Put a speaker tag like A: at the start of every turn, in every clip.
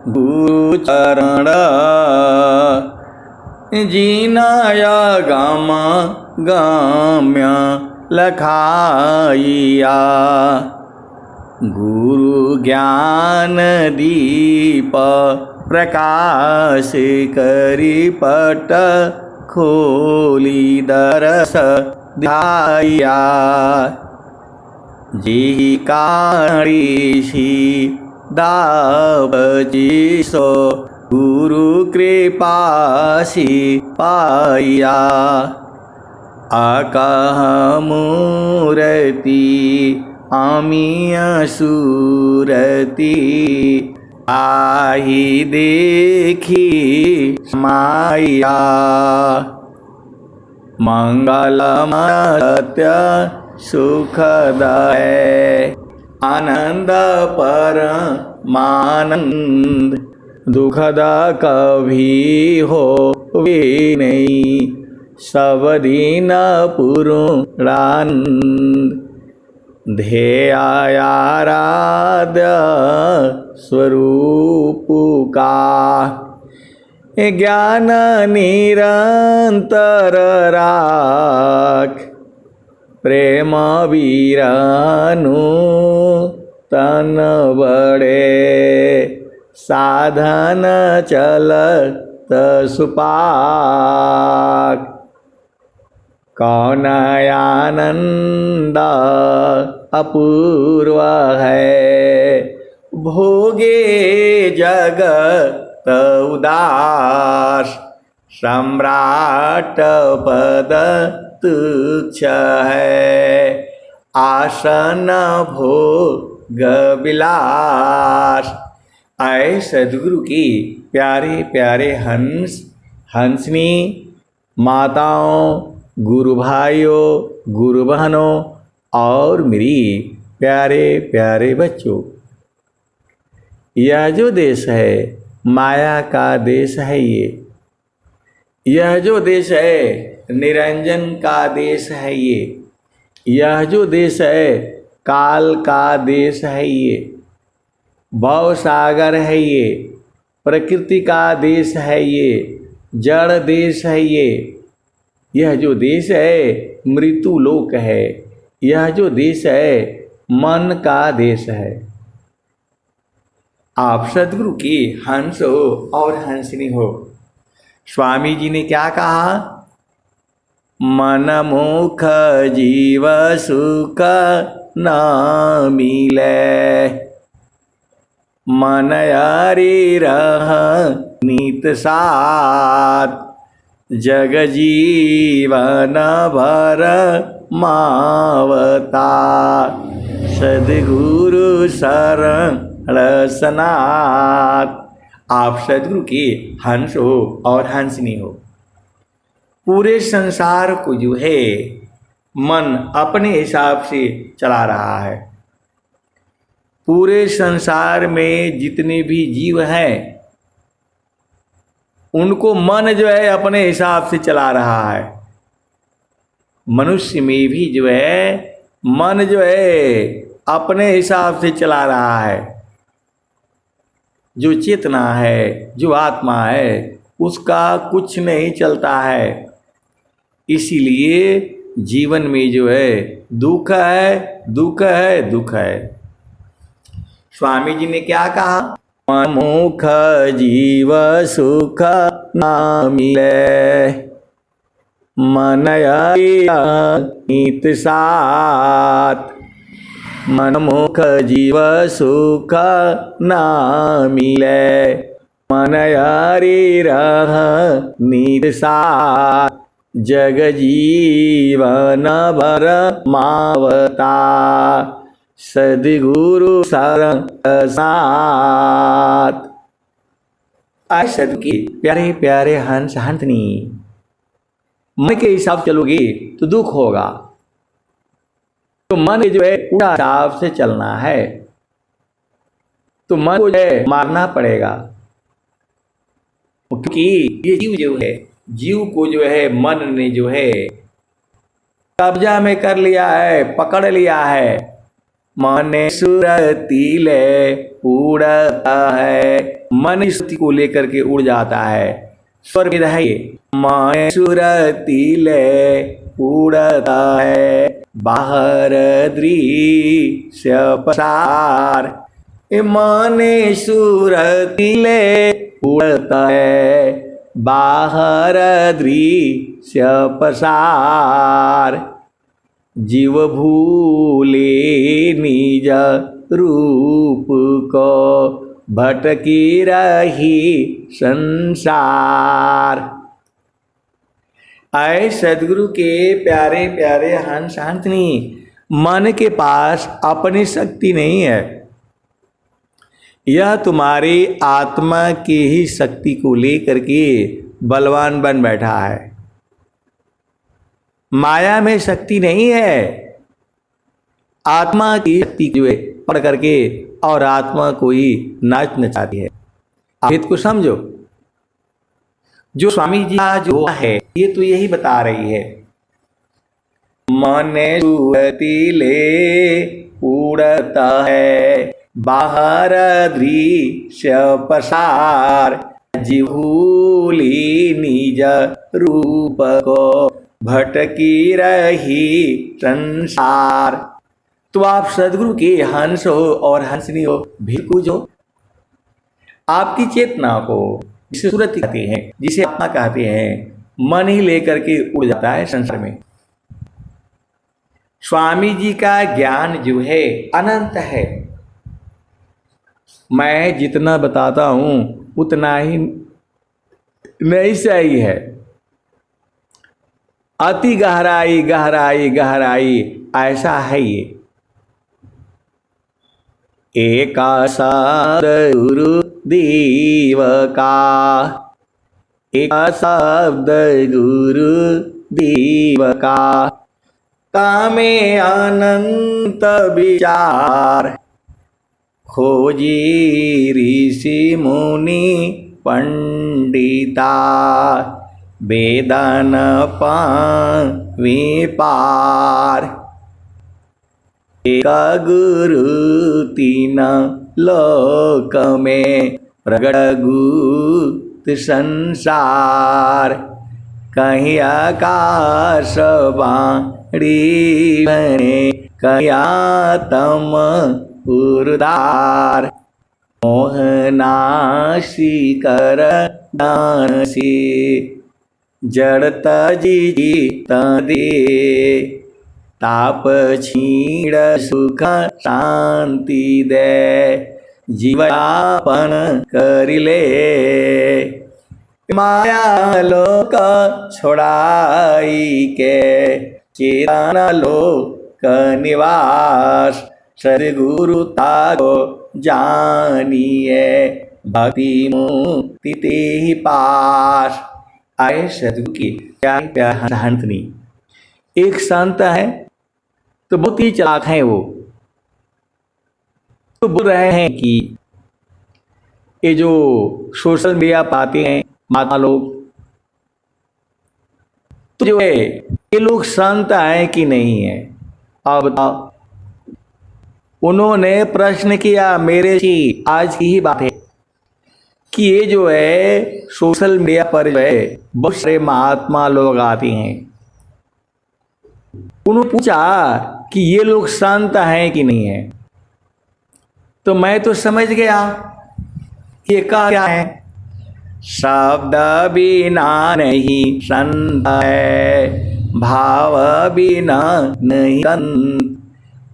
A: गुरु चरण जीनाया गाम गाम्य लखाइया। गुरु ज्ञान दीप प्रकाश करी पट खोली दरस ध्याया। जी काणीसी दाबजी सो गुरु कृपासी पाया। आकाह मूर्ति आमिया सूरती आही देखी माया। मंगलमय सुखदाय आनंद परमानंद दुखद कभी हो भी नहीं सब दिन पूर्णानंद। ध्येयाराध्य स्वरूप का ज्ञान निरंतर राख। प्रेम वीरानु तन बड़े साधन चलत सुपाक। कौन आनंद अपूर्व है भोगे जगत उदास। सम्राट पद तुच्छ है आसन भोग विलास। आए सद्गुरु की प्यारे प्यारे हंस हंसनी माताओं, गुरु भाइयों, गुरु बहनों और मेरी प्यारे प्यारे बच्चों, यह जो देश है माया का देश है। यह जो देश है निरंजन का देश है। यह जो देश है काल का देश है। भव सागर है। प्रकृति का देश है। जड़ देश है। यह जो देश है मृत्यु लोक है। यह जो देश है मन का देश है। आप सद्गुरु की हंस हो और हंसनी हो। स्वामी जी ने क्या कहा? मन मुख जीव सुख न मिले मन यारी रह नीत साथ। जग जीवन भर मावता सद्गुरु शरण सनात। आप सद्गुरु की हंस हो और हंसनी हो। पूरे संसार को जो है मन अपने हिसाब से चला रहा है। पूरे संसार में जितने भी जीव हैं उनको मन जो है अपने हिसाब से चला रहा है। मनुष्य में भी जो है मन जो है अपने हिसाब से चला रहा है। जो चेतना है, जो आत्मा है, उसका कुछ नहीं चलता है। इसीलिए जीवन में जो है दुख है, दुख है, दुख है। स्वामी जी ने क्या कहा? मुख जीव सुख ना मिले मन नीत साथ। मनमुख जीव सुख ना मिले मन यारी रह नीत साथ। जग जीवन भर मावता सद्गुरु शरण साथ। आए सद्गुरु की प्यारे प्यारे हंस हंसनी। मन के हिसाब चलोगे तो दुख होगा। तो मन जो है उल्टा हिसाब से चलना है तो मन को जो है मारना पड़ेगा। क्योंकि ये जीव जो है, जीव को जो है मन ने जो है कब्जा में कर लिया है, पकड़ लिया है। मन सुरती ले उड़ता है। मन सुरती को लेकर के उड़ जाता है। स्वर विधा है ये। मन सुरती ले उड़ता है, बाहर दृश्य पसार। मन सुरती ले उड़ता है, बाहर दृश्य पसार। जीव भूले निज रूप को, भटकी रही संसार। आए सदगुरु के प्यारे प्यारे हंस हंसनी, मन के पास अपनी शक्ति नहीं है। यह तुम्हारी आत्मा की ही शक्ति को लेकर के बलवान बन बैठा है। माया में शक्ति नहीं है। आत्मा की शक्ति जो है पढ़ करके और आत्मा को ही नाच नचाती है। आप हित को समझो। जो स्वामी जी का जो है ये तो यही बता रही है। मन सुरती ले उड़ता है, बाहर दृश्य पसार। जीवूली निज रूप को, भटकी रही संसार। तो आप सदगुरु के हंस हो और हंसनी हो, भिक्खु हो। आपकी चेतना को जिसे सुरति कहते हैं, जिसे आत्मा कहते हैं, मन ही लेकर के उड़ जाता है संसार में। स्वामी जी का ज्ञान जो है अनंत है। मैं जितना बताता हूं उतना ही नहीं सही है। अति गहराई गहराई गहराई ऐसा है ये। एका सद्गुरु देव का, एका शब्द गुरु देव का, कामे अनंत विचार। खोजी ऋषि मुनि पंडिता, वेदन पावे पार। एक गुरु तीन लोक में, प्रगट गुप्त संसार। कहीं आकाश वाणी बने, कहीं आत्म उर्दार। मोहनाशी कर दानसी, जड़ता जी दे। ताप छीण सुख शांति दे, जीवापन करिले। माया लोक छोड़ाई के, चेतन लोक निवास। सद्गुरु ताको जानिए, भक्ति मुक्ति ते ही पास। आए सद्गुरु की प्यार प्यार हंसनी। एक संत है तो बहुत ही चालाक हैं। वो तो बोल रहे हैं कि ये जो सोशल मीडिया पाते हैं महात्मा लोग, तो जो है ये लोग संत हैं कि नहीं है? आप बताओ। उन्होंने प्रश्न किया मेरे से, आज की ही बात है, कि ये जो है सोशल मीडिया पर जो है बहुत सारे महात्मा लोग आते हैं। उन्होंने पूछा कि ये लोग संत हैं कि नहीं है? तो मैं तो समझ गया कि ये क्या है। शब्द बिना नहीं संत है, भाव बिना नहीं संत।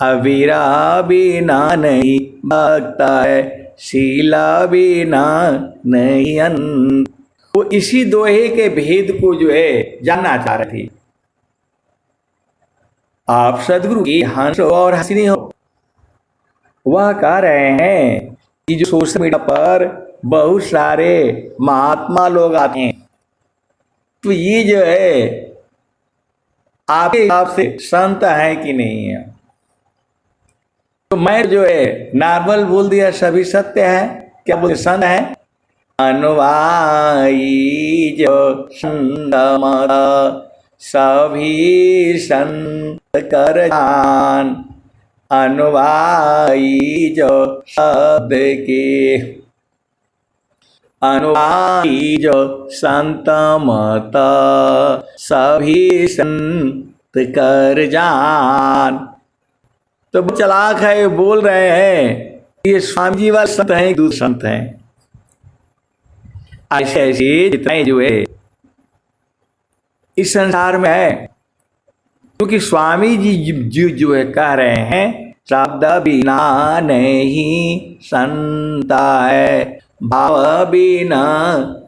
A: अविरा बिना नहीं भक्त है, शीला बिना नहीं अंत। वो इसी दोहे के भेद को जो है जानना चाह रहे थे। आप सदगुरु की हंस और हंसनी हो। वह कह रहे हैं कि जो सोशल मीडिया पर बहुत सारे महात्मा लोग आते हैं, तो ये जो है आपके हिसाब से संत है कि नहीं है? तो मैं जो है नॉर्मल बोल दिया, सभी सत्य है। क्या बोलते संत है? अनुवाई जो संत मत, सभी संत कर जान। अनुयायी जो शब्द के, अनुयायी जो संत मत सभी संत कर जान। तो चलाक है, बोल रहे हैं ये स्वामी जी वाले संत हैं, दूसरे संत हैं। ऐसे ऐसे जितने जो है इस संसार में है, क्योंकि स्वामी जी जो है कह रहे हैं शब्द बिना नहीं संता है, भाव बिना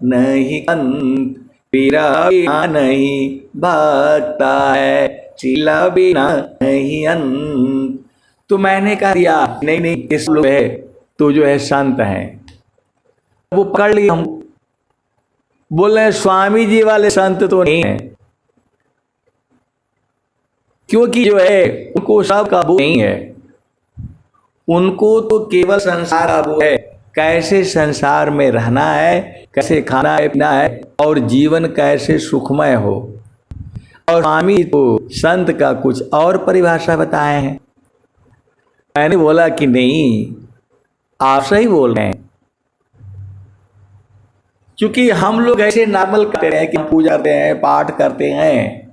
A: नहीं अंत, पीर बिना नहीं भक्ता है, शील बिना नहीं अंत। तो मैंने कह दिया नहीं नहीं इस लोग है तो जो है संत हैं। वो पकड़ लिए हम, बोल रहे स्वामी जी वाले संत तो नहीं है, क्योंकि जो है उनको सब काबू नहीं है, उनको तो केवल संसार काबू है, कैसे संसार में रहना है, कैसे खाना है पीना है और जीवन कैसे सुखमय हो। और स्वामी तो संत का कुछ और परिभाषा बताए हैं। मैंने बोला कि नहीं आप सही बोल रहे हैं, क्योंकि हम लोग ऐसे नॉर्मल करते हैं कि पूजा करते हैं, पाठ करते हैं।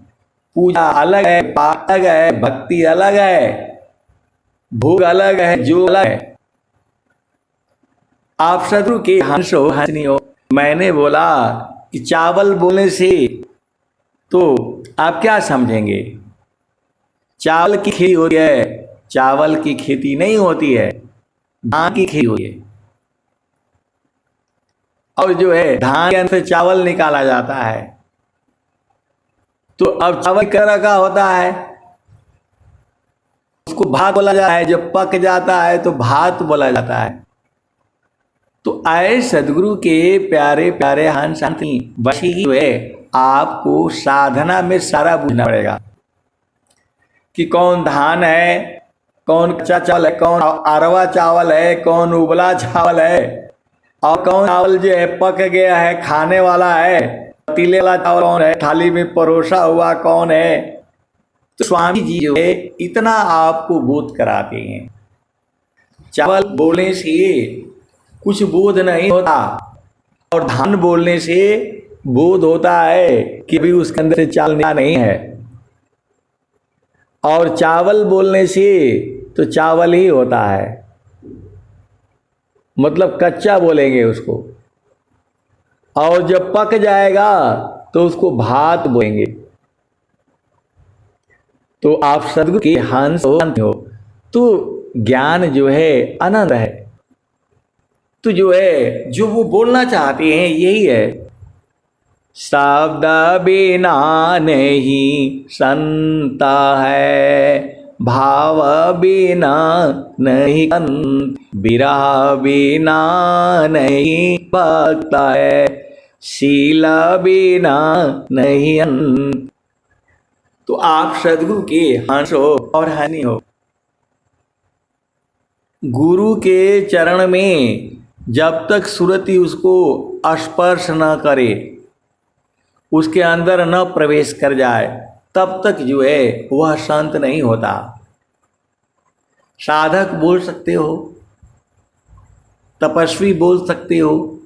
A: पूजा अलग है, पाठ अलग है, भक्ति अलग है, भोग अलग है, जो अलग है। आप सदगुरु के हंस हो हंसनी हो। मैंने बोला कि चावल बोलने से तो आप क्या समझेंगे, चावल की खेती होती है, चावल की खेती नहीं होती है, धान की खेती होती है। और जो है धान के अंदर से चावल निकाला जाता है। तो अब चावल तरह का होता है, उसको भात बोला जाता है, जब पक जाता है तो भात बोला जाता है। तो आए सदगुरु के प्यारे प्यारे हंस हंसी बसी हुए, आपको साधना में सारा बुझना पड़ेगा कि कौन धान है, कौन कच्चा चावल है, कौन अरवा चावल है, कौन उबला चावल है, और कौन चावल जो है पक गया है खाने वाला है, पतीले वाला चावल कौन है, थाली में परोसा हुआ कौन है। तो स्वामी जी जो है इतना आपको बोध कराते हैं। चावल बोलने से कुछ बोध नहीं होता, और धान बोलने से बोध होता है कि भी उसके अंदर से चावल नहीं है। और चावल बोलने से तो चावल ही होता है, मतलब कच्चा बोलेंगे उसको, और जब पक जाएगा तो उसको भात बोलेंगे। तो आप सदगुरु के हंस हो तो ज्ञान जो है आनंद है। तो जो है जो वो बोलना चाहते हैं यही है, शब्द बिना नहीं संता है, भाव बिना नहीं अंत, विरह बिना नहीं भक्ता है, शील बिना नहीं अंत। तो आप सदगुरु के हंस हो और हनी हो। गुरु के चरण में जब तक सुरति उसको स्पर्श न करे, उसके अंदर न प्रवेश कर जाए, तब तक जो है वह शांत नहीं होता। साधक बोल सकते हो, तपस्वी बोल सकते हो,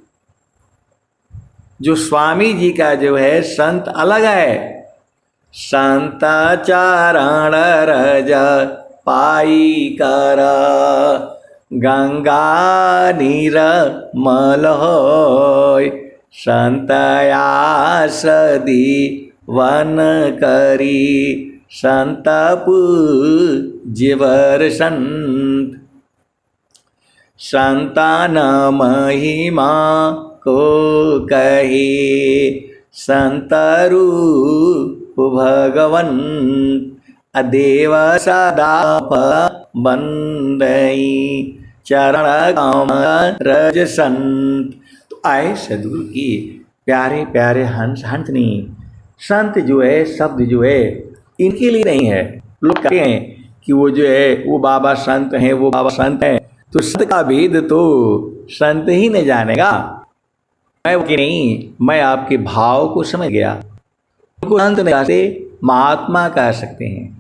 A: जो स्वामी जी का जो है संत अलग है। संत चरण रज पाई कर, गंगा नीर मल होय, संत आसदी वन करी, संत पूज्यवर संत, संतान महिमा को कही, संत रूप भगवन, अदेव सदा बंदई, चरण काम रज संत। तो आए सदगुरु की प्यारे प्यारे हंस हंसनी। संत जो है शब्द जो है इनके लिए नहीं है। लोग कहते हैं कि वो जो है वो बाबा संत हैं, वो बाबा संत हैं। तो संत का भेद तो संत ही नहीं जानेगा। मैं कि नहीं, मैं आपके भाव को समझ गया। उनको संत नहीं कहते, महात्मा कह सकते हैं।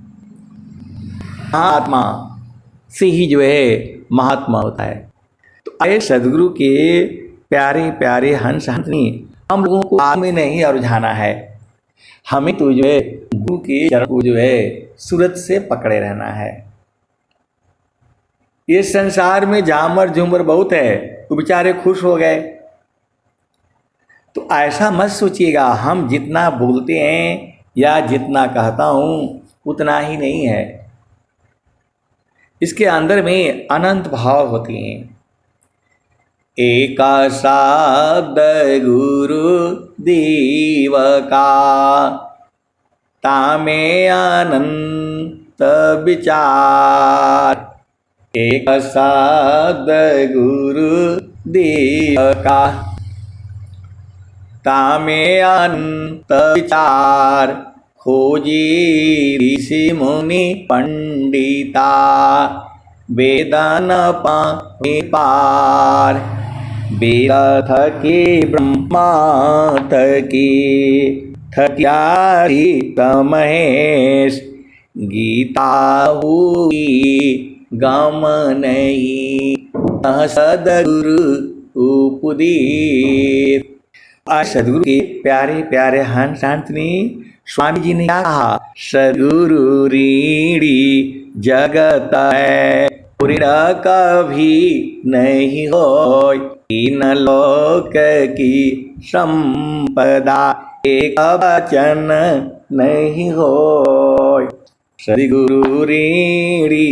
A: महात्मा से ही जो है महात्मा होता है। तो आए सदगुरु के प्यारे प्यारे हंस हंसनी, हम लोगों को आग में नहीं उलझाना है, हमें तो जो है गुरु के चरण को जो है सूरत से पकड़े रहना है। ये संसार में जामर झूमर बहुत है, तो बेचारे खुश हो गए। तो ऐसा मत सोचिएगा हम जितना बोलते हैं या जितना कहता हूँ उतना ही नहीं है, इसके अंदर में अनंत भाव होते हैं। एक शब्द गुरु देव का, तामे अनंत विचार। एक शब्द गुरु देव का, तामे अनंत विचार। खोजी ऋषि मुनि पंडिता, वेदन पाए पार। वेद थके ब्रह्मा थके, थक्यारी तमहेश। गीता हुई गम नहीं, सदगुरु उपदेश। सदगुरु के प्यारे प्यारे हंस हंसनी स्वामी जी ने कहा, सदगुरु ऋणी जगत है, ऋण कभी नहीं हो। इन लोक की संपदा, एक वचन नहीं हो। सदगुरु ऋणी